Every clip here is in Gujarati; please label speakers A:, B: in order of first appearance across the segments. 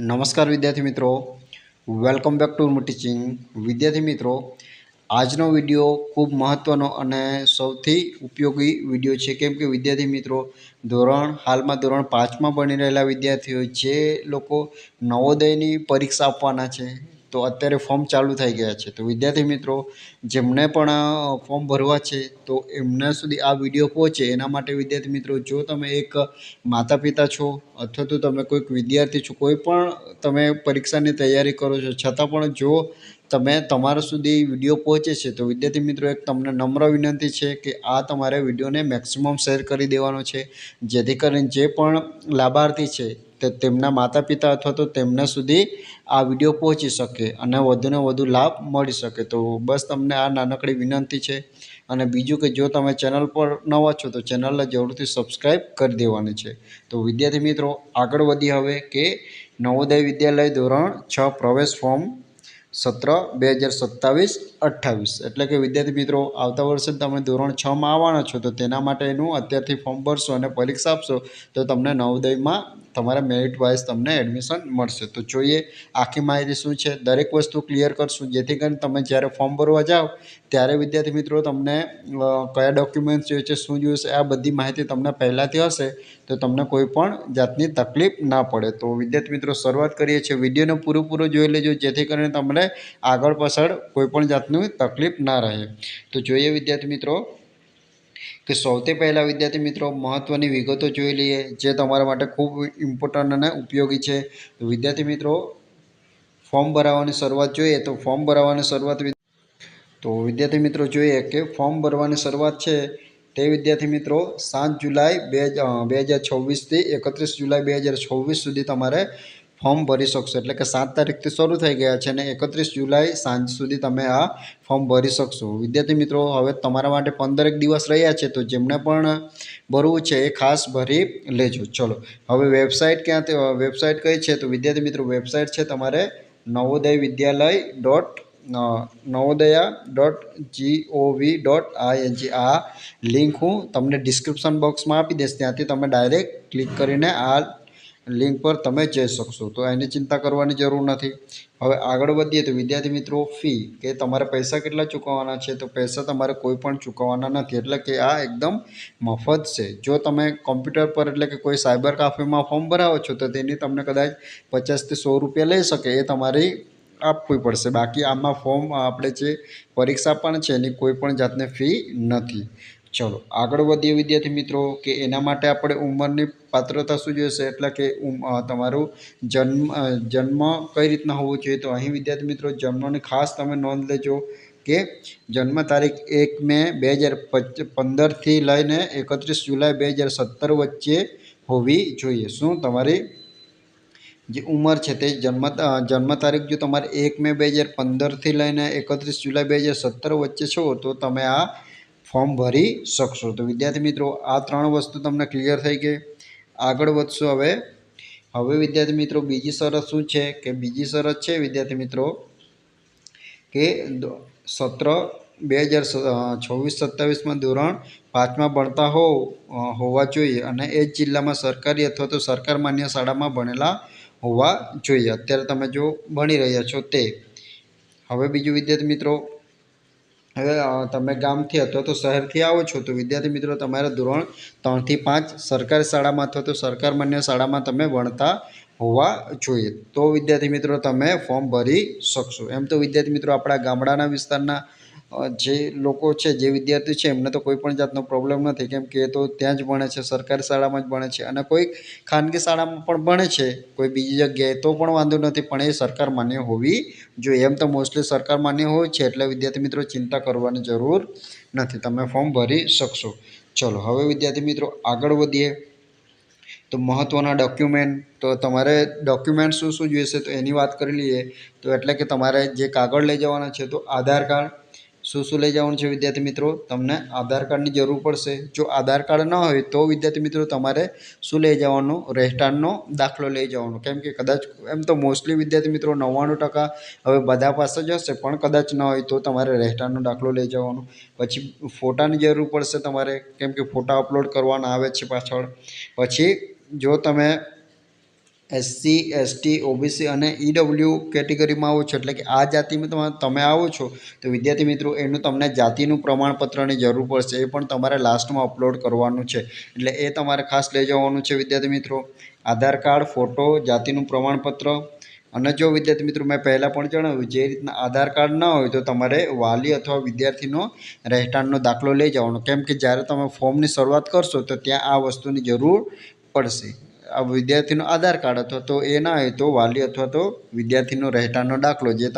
A: નમસ્કાર વિદ્યાર્થી મિત્રો, વેલકમ બેક ટુ ટીચિંગ. વિદ્યાર્થી મિત્રો, આજનો વિડીયો ખૂબ મહત્ત્વનો અને સૌથી ઉપયોગી વિડીયો છે. કેમ કે વિદ્યાર્થી મિત્રો, હાલમાં ધોરણ 5માં ભણી રહેલા વિદ્યાર્થીઓ જે લોકો નવોદયની પરીક્ષા આપવાના છે, તો અત્યારે ફોર્મ ચાલુ થઈ ગયા છે. તો વિદ્યાર્થી મિત્રો, જેમને પણ ફોર્મ ભરવા છે તો એમના સુધી આ વિડીયો પહોંચે એના માટે વિદ્યાર્થી મિત્રો, જો તમે એક માતા પિતા છો અથવા તો તમે કોઈક વિદ્યાર્થી છો, કોઈ પણ તમે પરીક્ષાની તૈયારી કરો છો, છતાં પણ જો તમારા સુધી વિડીયો પહોંચે છે તો વિદ્યાર્થી મિત્રો, એક તમને નમ્ર વિનંતી છે કે આ તમારે વિડીયોને મેક્સિમમ શેર કરી દેવાનો છે, જેથી કરીને જે પણ લાભાર્થી છે તેમના માતા પિતા અથવા તો તેમના સુધી આ વિડીયો પહોંચી શકે અને વધુને વધુ લાભ મળી શકે. તો બસ તમને આ નાનકડી વિનંતી છે. અને બીજું કે જો તમે ચેનલ પર નવા છો તો ચેનલને જરૂરથી સબસ્ક્રાઈબ કરી દેવાની છે. તો વિદ્યાર્થી મિત્રો, આગળ વધી હવે કે નવોદય વિદ્યાલય ધોરણ 6 પ્રવેશ ફોર્મ સત્ર 2027-28 એટલે કે વિદ્યાર્થી મિત્રો, આવતા વર્ષે તમે ધોરણ 6માં આવવાના છો, તો તેના માટેનું અત્યારથી ફોર્મ ભરશો અને પરીક્ષા આપશો તો તમને નવોદયમાં તમારા મેરિટ વાઇઝ તમને એડમિશન મળશે. તો જોઈએ આખી માહિતી શું છે, દરેક વસ્તુ ક્લિયર કરશું, જેથી કરીને તમે જ્યારે ફોર્મ ભરવા જાઓ ત્યારે વિદ્યાર્થી મિત્રો તમને કયા ડોક્યુમેન્ટ્સ જોઈએ છે, શું જોઈશે, આ બધી માહિતી તમને પહેલાંથી હશે તો તમને કોઈ પણ જાતની તકલીફ ના પડે. તો વિદ્યાર્થી મિત્રો, શરૂઆત કરીએ છીએ. વિડીયોને પૂરો જોઈ લેજો, જેથી કરીને તમને આગળ પાછળ કોઈ પણ જાતની તકલીફ ના રહે. તો જોઈએ વિદ્યાર્થી મિત્રો કે સૌથી પહેલાં વિદ્યાર્થી મિત્રો, મહત્ત્વની વિગતો જોઈ લઈએ જે તમારા માટે ખૂબ ઇમ્પોર્ટન્ટ અને ઉપયોગી છે. વિદ્યાર્થી મિત્રો, ફોર્મ ભરાવાની શરૂઆત જોઈએ તો ફોર્મ ભરાવાની શરૂઆત તો વિદ્યાર્થી મિત્રો જોઈએ કે ફોર્મ ભરવાની શરૂઆત છે તે વિદ્યાર્થી મિત્રો 7 જુલાઈ 2026થી 31 જુલાઈ 2026 સુધી તમારે ફોર્મ ભરી શકશો. એટલે કે 7 તારીખથી શરૂ થઈ ગયા છે અને 31 જુલાઈ સાંજ સુધી તમે આ ફોર્મ ભરી શકશો. વિદ્યાર્થી મિત્રો, હવે તમારા માટે 15 દિવસ રહ્યા છે, તો જેમને પણ ભરવું છે એ ખાસ ભરી લેજો. ચલો, હવે વેબસાઇટ વેબસાઇટ કઈ છે તો વિદ્યાર્થી મિત્રો, વેબસાઇટ છે તમારે નવોદયા.gov.in. આ લિંક હું તમને ડિસ્ક્રિપ્શન બોક્સમાં આપી દઈશ, ત્યાંથી તમે ડાયરેક્ટ ક્લિક કરીને આ લિંક પર તમે જઈ શકશો. તો એની ચિંતા કરવાની જરૂર નથી. હવે આગળ વધીએ તો વિદ્યાર્થી મિત્રો, ફી કે તમારે પૈસા કેટલા ચૂકવવાના છે, તો પૈસા તમારે કોઈ પણ ચૂકવવાના નથી. એટલે કે આ એકદમ મફત છે. જો તમે કોમ્પ્યુટર પર એટલે કે કોઈ સાયબર કાફેમાં ફોર્મ ભરાવો છો તો તેની તમને કદાચ 50 થી 100 રૂપિયા લઈ શકે, એ તમારી આપવી પડશે. બાકી આમાં ફોર્મ આપણે જે પરીક્ષા આપવાની છે એની કોઈ પણ જાતની ફી નથી. ચલો આગળ વધીએ વિદ્યાર્થી મિત્રો કે એના માટે આપણે ઉંમરની પાત્રતા શું જોઈશે, એટલે કે તમારું જન્મ કઈ રીતના હોવો જોઈએ. તો અહીં વિદ્યાર્થી મિત્રો, જન્મની ખાસ તમે નોંધ લેજો કે જન્મ તારીખ 1 મે 2015થી લઈને 31 જુલાઈ 2017 વચ્ચે હોવી જોઈએ. શું તમારી જે ઉંમર છે તે જન્મ તારીખ જો તમારે 1 મે 2015થી લઈને 31 જુલાઈ 2017 વચ્ચે છો તો તમે આ ફોર્મ ભરી શકશો. તો વિદ્યાર્થી મિત્રો, આ 3 વસ્તુ તમને ક્લિયર થઈ ગઈ. આગળ વધશું હવે વિદ્યાર્થી મિત્રો, બીજી શરત શું છે કે બીજી શરત છે વિદ્યાર્થી મિત્રો કે સત્ર 2026-27માં ધોરણ 5માં ભણતા હોવા જોઈએ અને એ જ જિલ્લામાં સરકારી અથવા તો સરકાર માન્ય શાળામાં ભણેલા હોવા જોઈએ. અત્યારે તમે જો ભણી રહ્યા છો તે. હવે બીજું વિદ્યાર્થી મિત્રો, હવે તમે ગામથી અથવા તો શહેરથી આવો છો તો વિદ્યાર્થી મિત્રો, તમારે ધોરણ 3 થી 5 સરકારી શાળામાં અથવા તો સરકાર માન્ય શાળામાં તમે ભણતા હોવા જોઈએ. તો વિદ્યાર્થી મિત્રો તમે ફોર્મ ભરી શકશો. એમ તો વિદ્યાર્થી મિત્રો, આપણા ગામડાના વિસ્તારના જે લોકો છે, જે વિદ્યાર્થી છે, એમને તો કોઈ પણ જાતનો પ્રોબ્લેમ નથી, કેમ કે એ તો ત્યાં જ ભણે છે, સરકારી શાળામાં જ ભણે છે અને કોઈ ખાનગી શાળામાં પણ ભણે છે કોઈ બીજી જગ્યાએ, તો પણ વાંધો નથી, પણ એ સરકાર માન્ય હોવી જોઈએ. એમ તો મોસ્ટલી સરકાર માન્ય હોય છે, એટલે વિદ્યાર્થી મિત્રો ચિંતા કરવાની જરૂર નથી, તમે ફોર્મ ભરી શકશો. ચલો હવે વિદ્યાર્થી મિત્રો, આગળ વધીએ તો મહત્ત્વના ડોક્યુમેન્ટ. તો તમારે ડોક્યુમેન્ટ શું જોઈશે તો એની વાત કરી લઈએ. તો એટલે કે તમારે જે કાગળ લઈ જવાના છે તો આધાર કાર્ડ. શું લઈ જવાનું છે વિદ્યાર્થી મિત્રો, તમને આધાર કાર્ડની જરૂર પડશે. જો આધાર કાર્ડ ન હોય તો વિદ્યાર્થી મિત્રો તમારે શું લઈ જવાનું, રહેઠાણનો દાખલો લઈ જવાનો. કેમ કે કદાચ એમ તો મોસ્ટલી વિદ્યાર્થી મિત્રો 99% હવે બધા પાસે જ હશે, પણ કદાચ ન હોય તો તમારે રહેઠાણનો દાખલો લઈ જવાનો. પછી ફોટાની જરૂર પડશે તમારે, કેમ કે ફોટા અપલોડ કરવાના આવે છે પાછળ. પછી જો તમે SC ST OBC અને EW કેટેગરીમાં આવો છો એટલે કે આ જાતિમાં તમે આવો છો તો વિદ્યાર્થી મિત્રો એનું તમને જાતિનું પ્રમાણપત્રની જરૂર પડશે, એ પણ તમારે લાસ્ટમાં અપલોડ કરવાનું છે, એટલે એ તમારે ખાસ લઈ જવાનું છે વિદ્યાર્થી મિત્રો. આધાર કાર્ડ, ફોટો, જાતિનું પ્રમાણપત્ર. અને જો વિદ્યાર્થી મિત્રો મેં પહેલાં પણ જણાવ્યું જે રીતના આધાર કાર્ડ ન હોય તો તમારે વાલી અથવા વિદ્યાર્થીનો રહેઠાણનો દાખલો લઈ જવાનો, કેમ કે જ્યારે તમે ફોર્મની શરૂઆત કરશો તો ત્યાં આ વસ્તુની જરૂર પડશે. આ વિદ્યાર્થીનો આધાર કાર્ડ અથવા તો એ ના હોય તો વાલી અથવા તો વિદ્યાર્થીનો રહેઠાણનો દાખલો, જે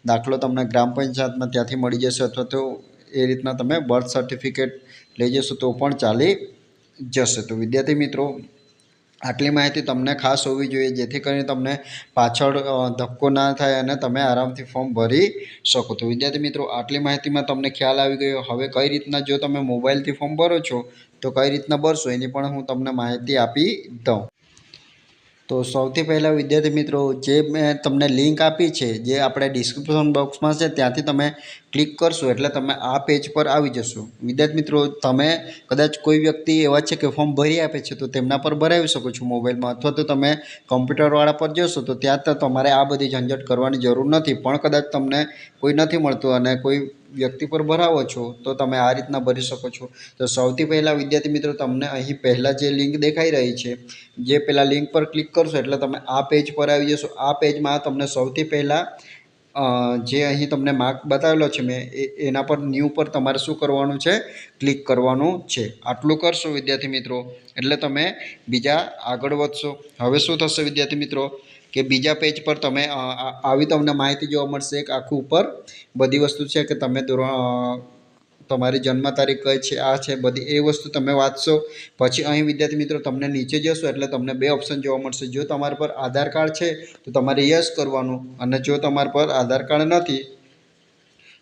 A: દાખલો તમને ગ્રામ પંચાયતમાં ત્યાંથી મળી જશે, અથવા તો એ રીતના તમે બર્થ સર્ટિફિકેટ લઈ જશો તો પણ ચાલી જશે. તો વિદ્યાર્થી મિત્રો આટલી માહિતી તમને ખાસ હોવી જોઈએ, જેથી કરીને તમને પાછળ ધક્કો ના થાય અને તમે આરામથી ફોર્મ ભરી શકો. તો વિદ્યાર્થી મિત્રો આટલી માહિતીમાં તમને ખ્યાલ આવી ગયો. હવે કઈ રીતના જો તમે મોબાઈલથી ફોર્મ ભરો છો તો કઈ રીતના ભરશો એની પણ હું તમને માહિતી આપી દઉં. તો સૌથી પહેલાં વિદ્યાર્થી મિત્રો જે મેં તમને લિંક આપી છે, જે આપણે ડિસ્ક્રિપ્શન બોક્સમાં છે, ત્યાંથી તમે ક્લિક કરશો એટલે તમે આ પેજ પર આવી જશો. વિદ્યાર્થી મિત્રો તમે કદાચ કોઈ વ્યક્તિ એવા છે કે ફોર્મ ભરી આપે છે તો તેમના પર ભરાવી શકો છો મોબાઈલમાં, અથવા તો તમે કમ્પ્યુટરવાળા પર જશો તો ત્યાં તો તમારે આ બધી ઝંઝટ કરવાની જરૂર નથી. પણ કદાચ તમને કોઈ નથી મળતું અને કોઈ વ્યક્તિ પર ભરાવો છો તો તમે આ રીતના ભરી શકો છો. તો સૌથી પહેલાં વિદ્યાર્થી મિત્રો તમને અહીં પહેલાં જે લિંક દેખાઈ રહી છે, જે પહેલાં લિંક પર ક્લિક કરશો એટલે તમે આ પેજ પર આવી જશો. આ પેજમાં તમને સૌથી પહેલાં જે અહીં તમને માર્ક બતાવેલો છે મેં એના પર ન્યૂ પર તમારે શું કરવાનું છે, ક્લિક કરવાનું છે. આટલું કરશો વિદ્યાર્થી મિત્રો એટલે તમે બીજા આગળ વધશો. હવે શું થશે વિદ્યાર્થી મિત્રો કે બીજા પેજ પર તમે આવી તમને માહિતી જોવા મળશે, એક આખું ઉપર બધી વસ્તુ છે કે તમે તમારી જન્મ તારીખ કઈ છે, આ છે, બધી એ વસ્તુ તમે વાંચશો. પછી અહીં વિદ્યાર્થી મિત્રો તમને નીચે જશો એટલે તમને બે ઓપ્શન જોવા મળશે. જો તમારા પર આધાર કાર્ડ છે તો તમારે યસ કરવાનું, અને જો તમારા પર આધાર કાર્ડ નથી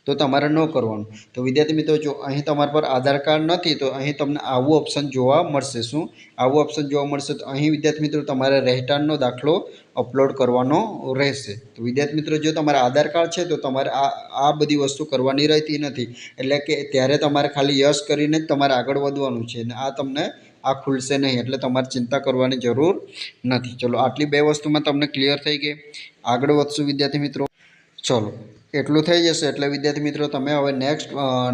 A: તો તમારે ન કરવાનું. તો વિદ્યાર્થી મિત્રો જો અહીં તમારા પર આધાર કાર્ડ નથી તો અહીં તમને આવું ઓપ્શન જોવા મળશે. શું આવું ઓપ્શન જોવા મળશે? તો અહીં વિદ્યાર્થી મિત્રો તમારે રહેઠાણનો દાખલો અપલોડ કરવાનો રહેશે. તો વિદ્યાર્થી મિત્રો જો તમારે આધાર કાર્ડ છે તો તમારે આ બધી વસ્તુ કરવાની રહેતી નથી, એટલે કે ત્યારે તમારે ખાલી યસ કરીને જ તમારે આગળ વધવાનું છે, અને આ તમને આ ખુલશે નહીં, એટલે તમારે ચિંતા કરવાની જરૂર નથી. ચલો આટલી બે વસ્તુમાં તમને ક્લિયર થઈ ગઈ. આગળ વધશું વિદ્યાર્થી મિત્રો. ચલો એટલું થઈ જશે એટલે વિદ્યાર્થી મિત્રો તમે હવે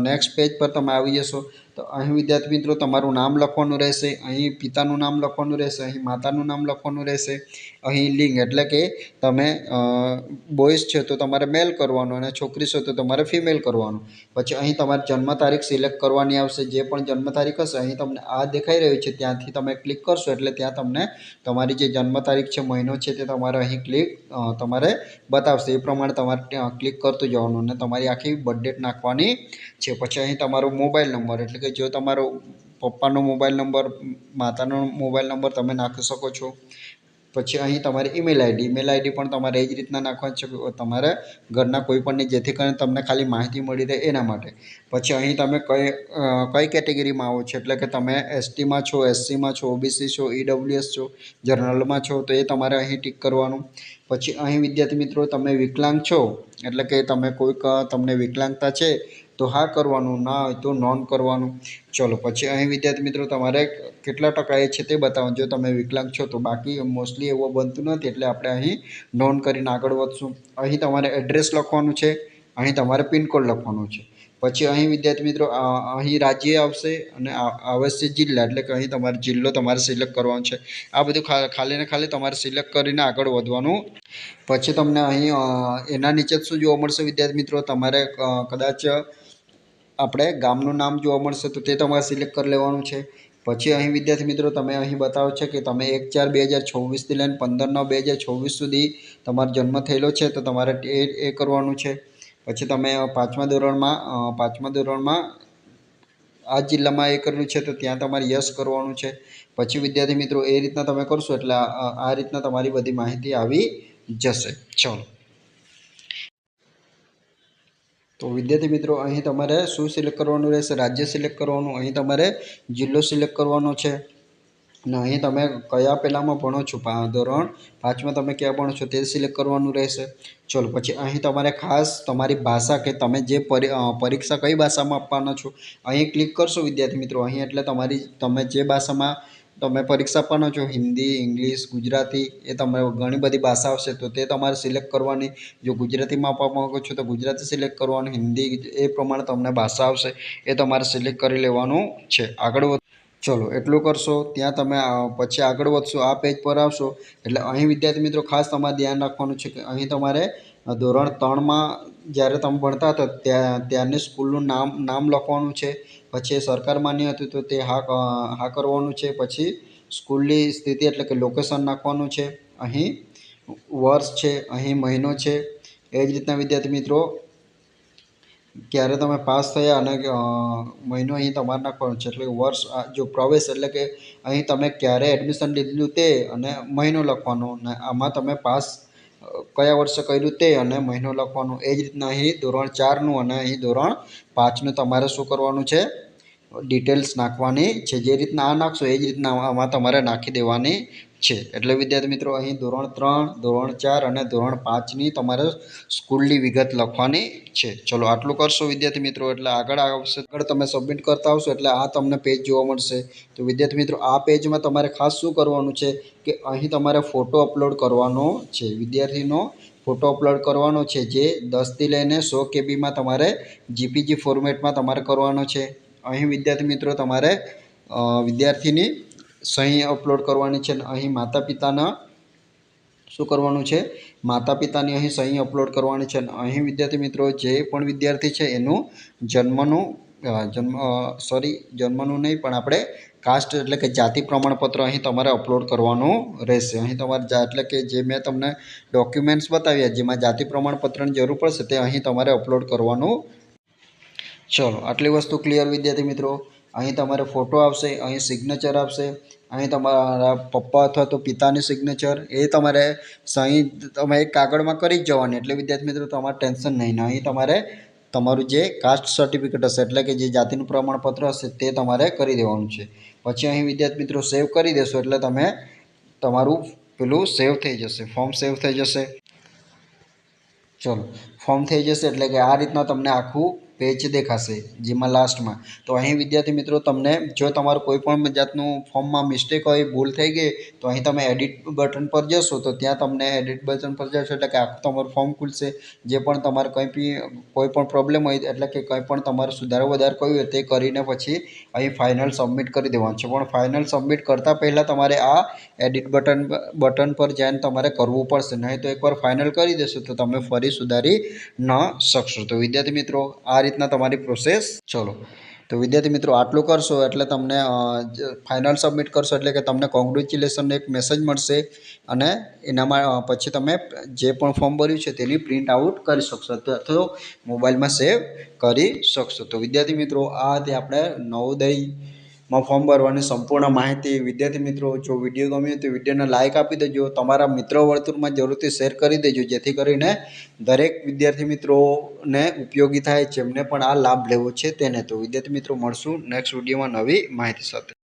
A: નેક્સ્ટ પેજ પર તમે આવી જશો. તો અહીં વિદ્યાર્થી મિત્રો તમારું નામ લખવાનું રહેશે, અહીં પિતાનું નામ લખવાનું રહેશે, અહીં માતાનું નામ લખવાનું રહેશે, અહીં લિંગ એટલે કે તમે બોયઝ છે તો તમારે મેલ કરવાનું અને છોકરી છે તો તમારે ફિમેલ કરવાનું. પછી અહીં તમારી જન્મ તારીખ સિલેક્ટ કરવાની આવશે. જે પણ જન્મ તારીખ હશે અહીં તમને આ દેખાઈ રહ્યું છે ત્યાંથી તમે ક્લિક કરશો એટલે ત્યાં તમને તમારી જે જન્મ તારીખ છે, મહિનો છે તે તમારે અહીં તમારે બતાવશે. એ પ્રમાણે તમારે ત્યાં ક્લિક કરતું જવાનું અને તમારી આખી બર્થડેટ નાખવાની છે. પછી અહીં તમારો મોબાઈલ નંબર એટલે કે જો તમારો પપ્પાનો મોબાઈલ નંબર, માતાનો મોબાઈલ નંબર તમે નાખી શકો છો. પછી અહીં તમારી ઈમેલ આઈડી પણ તમારે એ જ રીતના નાખવાની છે, તમારે ઘરના કોઈ પણની, જેથી કરીને તમને ખાલી માહિતી મળી રહે એના માટે. પછી અહીં તમે કઈ કેટેગરીમાં આવો છો એટલે કે તમે STમાં છો, SCમાં છો, OBC છો, EWS છો, જનરલમાં છો તો એ તમારે અહીં ટિક કરવાનું. પછી અહીં વિદ્યાર્થી મિત્રો તમે વિકલાંગ છો એટલે કે તમને વિકલાંગતા છે તો હા કરવાનું, ના હોય તો નોન કરવાનું. ચલો પછી અહીં વિદ્યાર્થી મિત્રો તમારે કેટલા ટકા એ છે તે બતાવવાનું, જો તમે વિકલાંગ છો તો. બાકી મોસ્ટલી એવું બનતું નથી એટલે આપણે અહીં નોન કરીને આગળ વધશું. અહીં તમારે એડ્રેસ લખવાનું છે, અહીં તમારે પિનકોડ લખવાનું છે. પછી અહીં વિદ્યાર્થી મિત્રો અહીં રાજ્ય આવશે અને આવશે જિલ્લા, એટલે કે અહીં તમારે જિલ્લો તમારે સિલેક્ટ કરવાનો છે. આ બધું ખાલી ને ખાલી તમારે સિલેક્ટ કરીને આગળ વધવાનું. પછી તમને અહીં એના નીચે શું જોવા મળશે વિદ્યાર્થી મિત્રો, તમારે કદાચ આપણે ગામનું નામ જોવા મળશે તો તે તમારે સિલેક્ટ કરી લેવાનું છે. પછી અહીં વિદ્યાર્થી મિત્રો તમે અહીં બતાવો છે કે તમે 1/4/2024થી લઈને 15/9/2024 સુધી તમારો જન્મ થયેલો છે તો તમારે એ કરવાનું છે. પછી તમે પાંચમા ધોરણમાં આ જિલ્લામાં એ કરવું છે તો ત્યાં તમારે યસ કરવાનું છે. પછી વિદ્યાર્થી મિત્રો એ રીતના તમે કરશો એટલે આ રીતના તમારી બધી માહિતી આવી જશે. ચલો તો વિદ્યાર્થી મિત્રો અહીં તમારે શું સિલેક્ટ કરવાનું રહેશે, રાજ્ય સિલેક્ટ કરવાનું, અહીં તમારે જિલ્લો સિલેક્ટ કરવાનો છે, અને અહીં તમે કયા પહેલાંમાં ભણો છો, ધોરણ 5માં તમે ક્યાં ભણો છો તે સિલેક્ટ કરવાનું રહેશે. ચલો પછી અહીં તમારે ખાસ તમારી ભાષા કે તમે જે પરીક્ષા કઈ ભાષામાં આપવાના છો અહીં ક્લિક કરશો વિદ્યાર્થી મિત્રો. અહીં એટલે તમે જે ભાષામાં તમે પરીક્ષા આપવાનો છો હિન્દી, ઇંગ્લિશ, ગુજરાતી એ તમે ઘણી બધી ભાષા આવશે તો તે તમારે સિલેક્ટ કરવાની. જો ગુજરાતીમાં આપવા માગો છો તો ગુજરાતી સિલેક્ટ કરવાનું, હિન્દી એ પ્રમાણે તમને ભાષા આવશે એ તમારે સિલેક્ટ કરી લેવાનું છે. આગળ ચલો એટલું કરશો ત્યાં તમે પછી આગળ વધશો આ પેજ પર આવશો એટલે અહીં વિદ્યાર્થી મિત્રો ખાસ તમારે ધ્યાન રાખવાનું છે કે અહીં તમારે ધોરણ 3માં જ્યારે તમે ભણતા હતા ત્યારની સ્કૂલનું નામ લખવાનું છે. પછી સરકાર માન્ય હતું તો તે હા કરવાનું છે. પછી સ્કૂલની સ્થિતિ એટલે કે લોકેશન નાખવાનું છે. અહીં વર્ષ છે, અહીં મહિનો છે. એ જ રીતના વિદ્યાર્થી મિત્રો ક્યારે તમે પાસ થયા અને મહિનો અહીં તમારે નાખવાનો છે. એટલે વર્ષ જો પ્રવેશ એટલે કે અહીં તમે ક્યારે એડમિશન લીધેલું તે અને મહિનો લખવાનો અને આમાં તમે પાસ કયા વર્ષે કર્યું તે અને મહિનો લખવાનો. એ જ રીતના અહીં ધોરણ 4નું અને અહીં ધોરણ 5નું તમારે શું કરવાનું છે, ડિટેલ્સ નાખવાની છે. જે રીતના આ નાખશો એ જ રીતના આમાં તમારે નાખી દેવાની છે. એટલે વિદ્યાર્થી મિત્રો અહીં ધોરણ 3, ધોરણ 4 અને ધોરણ 5ની તમારે સ્કૂલની વિગત લખવાની છે. ચલો આટલું કરશો વિદ્યાર્થી મિત્રો એટલે આગળ આવશે. આગળ તમે સબમિટ કરતા આવશો એટલે આ તમને પેજ જોવા મળશે. તો વિદ્યાર્થી મિત્રો આ પેજમાં તમારે ખાસ શું કરવાનું છે કે અહીં તમારે ફોટો અપલોડ કરવાનો છે. વિદ્યાર્થીનો ફોટો અપલોડ કરવાનો છે જે 10થી લઈને 100 KBમાં તમારે જીપીજી ફોર્મેટમાં તમારે કરવાનો છે. અહીં વિદ્યાર્થી મિત્રો તમારે વિદ્યાર્થીની સહી અપલોડ કરવાની છે. અહીં માતા પિતાના શું કરવાનું છે, માતા પિતાની અહીં સહી અપલોડ કરવાની છે. અહીં વિદ્યાર્થી મિત્રો જે પણ વિદ્યાર્થી છે એનું જન્મનું નહીં પણ આપણે કાસ્ટ એટલે કે જાતિ પ્રમાણપત્ર અહીં તમારે અપલોડ કરવાનું રહેશે. અહીં તમારે એટલે કે જે મેં તમને ડોક્યુમેન્ટ્સ બતાવ્યા જેમાં જાતિ પ્રમાણપત્રની જરૂર પડશે તે અહીં તમારે અપલોડ કરવાનું. ચલો આટલી વસ્તુ ક્લિયર વિદ્યાર્થી મિત્રો. અહીં તમારે ફોટો આવશે, અહીં સિગ્નેચર આવશે, અહીં તમારા પપ્પા અથવા તો પિતાની સિગ્નેચર એ તમારે સહી તમે એક કાગળમાં કરી જ જવાની. એટલે વિદ્યાર્થી મિત્રો તમારે ટેન્શન નહીં. અહીં તમારે તમારું જે કાસ્ટ સર્ટિફિકેટ હશે એટલે કે જે જાતિનું પ્રમાણપત્ર હશે તે તમારે કરી દેવાનું છે. પછી અહીં વિદ્યાર્થી મિત્રો સેવ કરી દેશો એટલે તમે તમારું પેલું સેવ થઈ જશે, ફોર્મ સેવ થઈ જશે. ચલો ફોર્મ થઈ જશે એટલે કે આ રીતના તમને આખું પેજ દેખાશે જેમાં લાસ્ટમાં. તો અહીં વિદ્યાર્થી મિત્રો તમને જો તમારું કોઈ પણ જાતનું ફોર્મમાં મિસ્ટેક હોય, ભૂલ થઈ ગઈ તો અહીં તમે એડિટ બટન પર જશો તો ત્યાં તમને એડિટ બટન પર જશો એટલે કે આખું તમારું ફોર્મ ખુલશે. જે પણ તમારે કોઈ પણ પ્રોબ્લેમ હોય એટલે કે કંઈ પણ તમારે સુધારો વધારો કરવો હોય તે કરીને પછી અહીં ફાઇનલ સબમિટ કરી દેવાનું છે. પણ ફાઇનલ સબમિટ કરતાં પહેલાં તમારે આ એડિટ બટન પર જઈને તમારે કરવું પડશે. નહીં તો એકવાર ફાઇનલ કરી દેશો તો તમે ફરી સુધારી ન શકશો. તો વિદ્યાર્થી મિત્રો આ રીતના તમારી પ્રોસેસ. ચલો તો વિદ્યાર્થી મિત્રો આટલું કરશો એટલે તમને ફાઇનલ સબમિટ કરશો એટલે કે તમને કોંગ્રેચ્યુલેશનનો એક મેસેજ મળશે અને એનામાં પછી તમે જે પણ ફોર્મ ભર્યું છે તેની પ્રિન્ટ આઉટ કરી શકશો અથવા મોબાઈલમાં સેવ કરી શકશો. તો વિદ્યાર્થી મિત્રો આ તે આપણે નવોદયમાં ફોર્મ ભરવાની સંપૂર્ણ માહિતી. વિદ્યાર્થી મિત્રો જો વિડીયો ગમ્યો તો વિડીયોને લાઇક આપી દેજો, તમારા મિત્ર વર્તુળમાં જરૂરથી શેર કરી દેજો જેથી કરીને દરેક વિદ્યાર્થી મિત્રોને ઉપયોગી થાય જેમને પણ આ લાભ લેવો છે તેને. તો વિદ્યાર્થી મિત્રો મળશું નેક્સ્ટ વિડીયોમાં નવી માહિતી સાથે.